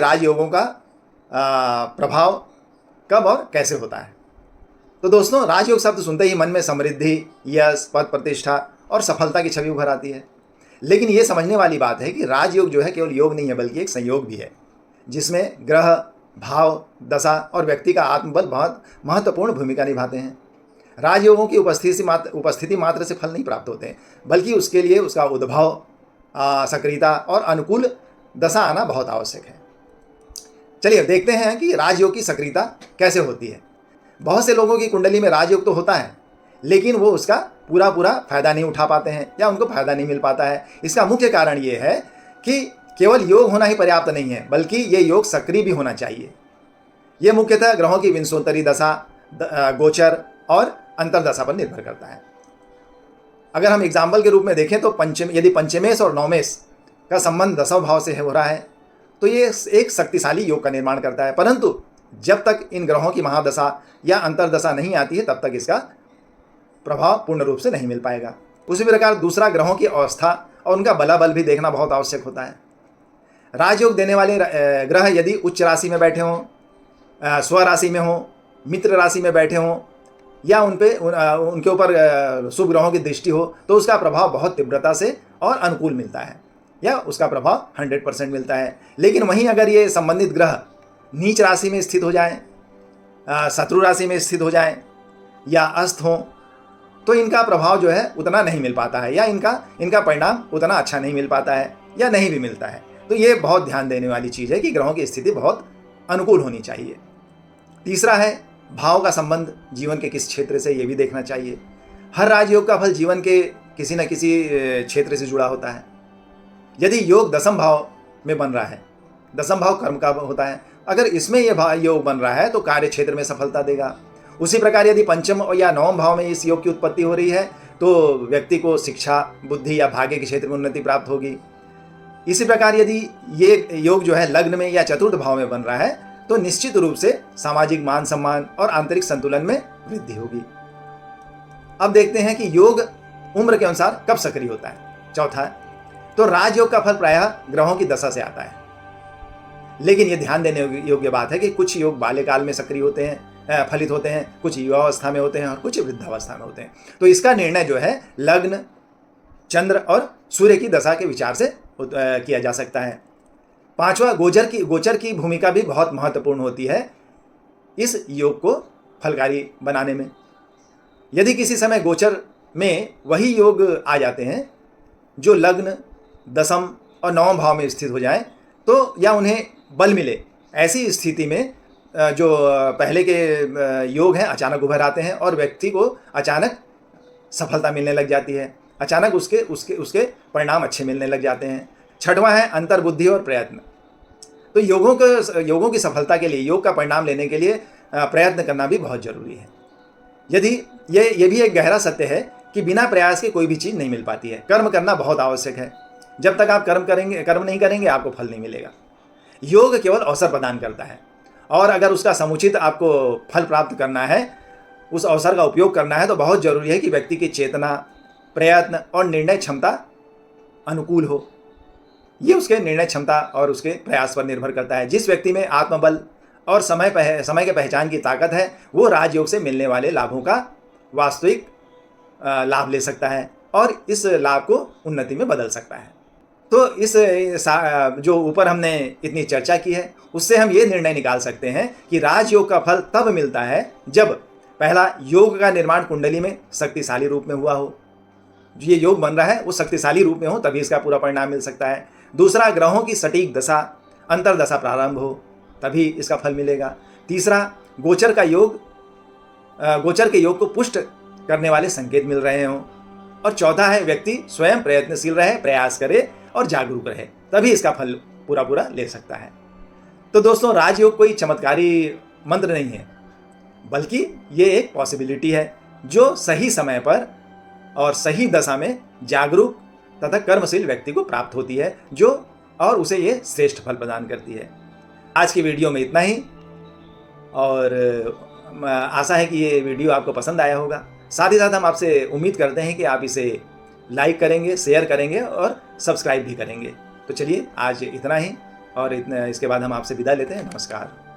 राजयोगों का प्रभाव कब और कैसे होता है। तो दोस्तों, राजयोग शब्द सुनते ही मन में समृद्धि, यश, पद प्रतिष्ठा और सफलता की छवि उभर आती है। लेकिन ये समझने वाली बात है कि राजयोग जो है केवल योग नहीं है, बल्कि एक संयोग भी है, जिसमें ग्रह, भाव, दशा और व्यक्ति का आत्मबल बहुत महत्वपूर्ण भूमिका निभाते हैं। राजयोगों की उपस्थिति मात्र से फल नहीं प्राप्त होते हैं, बल्कि उसके लिए उसका उद्भव, सक्रियता और अनुकूल दशा आना बहुत आवश्यक है। चलिए देखते हैं कि राजयोग की सक्रियता कैसे होती है। बहुत से लोगों की कुंडली में राजयोग तो होता है, लेकिन वो उसका पूरा फायदा नहीं उठा पाते हैं या उनको फायदा नहीं मिल पाता है। इसका मुख्य कारण ये है कि केवल योग होना ही पर्याप्त नहीं है, बल्कि ये योग सक्रिय भी होना चाहिए। ये मुख्यतः ग्रहों की विंशोत्तरी दशा, गोचर और अंतरदशा पर निर्भर करता है। अगर हम एग्जाम्पल के रूप में देखें तो यदि पंचमेश और नवमेश का संबंध दसवें भाव से हो रहा है तो ये एक शक्तिशाली योग का निर्माण करता है। परंतु जब तक इन ग्रहों की महादशा या अंतरदशा नहीं आती है, तब तक इसका प्रभाव पूर्ण रूप से नहीं मिल पाएगा। उसी प्रकार दूसरा, ग्रहों की अवस्था और उनका बलाबल भी देखना बहुत आवश्यक होता है। राजयोग देने वाले ग्रह यदि उच्च राशि में बैठे हों, स्वराशि में हों, मित्र राशि में बैठे हों या उनके ऊपर शुभ ग्रहों की दृष्टि हो, तो उसका प्रभाव बहुत तीव्रता से और अनुकूल मिलता है, या उसका प्रभाव 100% मिलता है। लेकिन वहीं अगर ये संबंधित ग्रह नीच राशि में स्थित हो जाएं, शत्रु राशि में स्थित हो जाएं या अस्त हों, तो इनका प्रभाव जो है उतना नहीं मिल पाता है, या इनका परिणाम उतना अच्छा नहीं मिल पाता है या नहीं भी मिलता है। तो ये बहुत ध्यान देने वाली चीज़ है कि ग्रहों की स्थिति बहुत अनुकूल होनी चाहिए। तीसरा है, भाव का संबंध जीवन के किस क्षेत्र से, ये भी देखना चाहिए। हर राजयोग का फल जीवन के किसी न किसी क्षेत्र से जुड़ा होता है। यदि योग दसम भाव में बन रहा है, दसम भाव कर्म का होता है, अगर इसमें यह योग बन रहा है तो कार्य क्षेत्र में सफलता देगा। उसी प्रकार यदि पंचम या नवम भाव में इस योग की उत्पत्ति हो रही है तो व्यक्ति को शिक्षा, बुद्धि या भाग्य के क्षेत्र में उन्नति प्राप्त होगी। इसी प्रकार यदि ये योग जो है लग्न में या चतुर्थ भाव में बन रहा है तो निश्चित रूप से सामाजिक मान सम्मान और आंतरिक संतुलन में वृद्धि होगी। अब देखते हैं कि योग उम्र के अनुसार कब सक्रिय होता है। चौथा, तो राजयोग का फल प्रायः ग्रहों की दशा से आता है। लेकिन यह ध्यान देने योग्य बात है कि कुछ योग बाल्यकाल में सक्रिय होते हैं, फलित होते हैं, कुछ युवावस्था में होते हैं और कुछ वृद्धावस्था में होते हैं। तो इसका निर्णय जो है लग्न, चंद्र और सूर्य की दशा के विचार से किया जा सकता है। पांचवा, गोचर की भूमिका भी बहुत महत्वपूर्ण होती है इस योग को फलकारी बनाने में। यदि किसी समय गोचर में वही योग आ जाते हैं जो लग्न, दसम और नवम भाव में स्थित हो जाएं, तो या उन्हें बल मिले, ऐसी स्थिति में जो पहले के योग हैं अचानक उभर आते हैं और व्यक्ति को अचानक सफलता मिलने लग जाती है, अचानक उसके परिणाम अच्छे मिलने लग जाते हैं। छठवां है अंतर्बुद्धि और प्रयत्न। तो योगों की सफलता के लिए, योग का परिणाम लेने के लिए प्रयत्न करना भी बहुत जरूरी है। यदि ये भी एक गहरा सत्य है कि बिना प्रयास के कोई भी चीज़ नहीं मिल पाती है। कर्म करना बहुत आवश्यक है। जब तक आप कर्म नहीं करेंगे आपको फल नहीं मिलेगा। योग केवल अवसर प्रदान करता है, और अगर उसका समुचित आपको फल प्राप्त करना है, उस अवसर का उपयोग करना है, तो बहुत जरूरी है कि व्यक्ति की चेतना, प्रयत्न और निर्णय क्षमता अनुकूल हो। ये उसके निर्णय क्षमता और उसके प्रयास पर निर्भर करता है। जिस व्यक्ति में आत्मबल और समय के पहचान की ताकत है, वो राजयोग से मिलने वाले लाभों का वास्तविक लाभ ले सकता है और इस लाभ को उन्नति में बदल सकता है। तो इस जो ऊपर हमने इतनी चर्चा की है, उससे हम ये निर्णय निकाल सकते हैं कि राजयोग का फल तब मिलता है जब पहला, योग का निर्माण कुंडली में शक्तिशाली रूप में हुआ हो। ये योग बन रहा है वो शक्तिशाली रूप में हो, तभी इसका पूरा परिणाम मिल सकता है। दूसरा, ग्रहों की सटीक दशा, अंतरदशा प्रारंभ हो, तभी इसका फल मिलेगा। तीसरा, गोचर के योग को पुष्ट करने वाले संकेत मिल रहे हों। और चौथा है, व्यक्ति स्वयं प्रयत्नशील रहे, प्रयास करे और जागरूक रहे, तभी इसका फल पूरा ले सकता है। तो दोस्तों, राजयोग कोई चमत्कारी मंत्र नहीं है, बल्कि ये एक पॉसिबिलिटी है जो सही समय पर और सही दशा में जागरूक तथा कर्मशील व्यक्ति को प्राप्त होती है, और उसे ये श्रेष्ठ फल प्रदान करती है। आज की वीडियो में इतना ही, और आशा है कि ये वीडियो आपको पसंद आया होगा। साथ ही साथ हम आपसे उम्मीद करते हैं कि आप इसे लाइक करेंगे, शेयर करेंगे और सब्सक्राइब भी करेंगे। तो चलिए आज इतना ही, और इतने इसके बाद हम आपसे विदा लेते हैं। नमस्कार।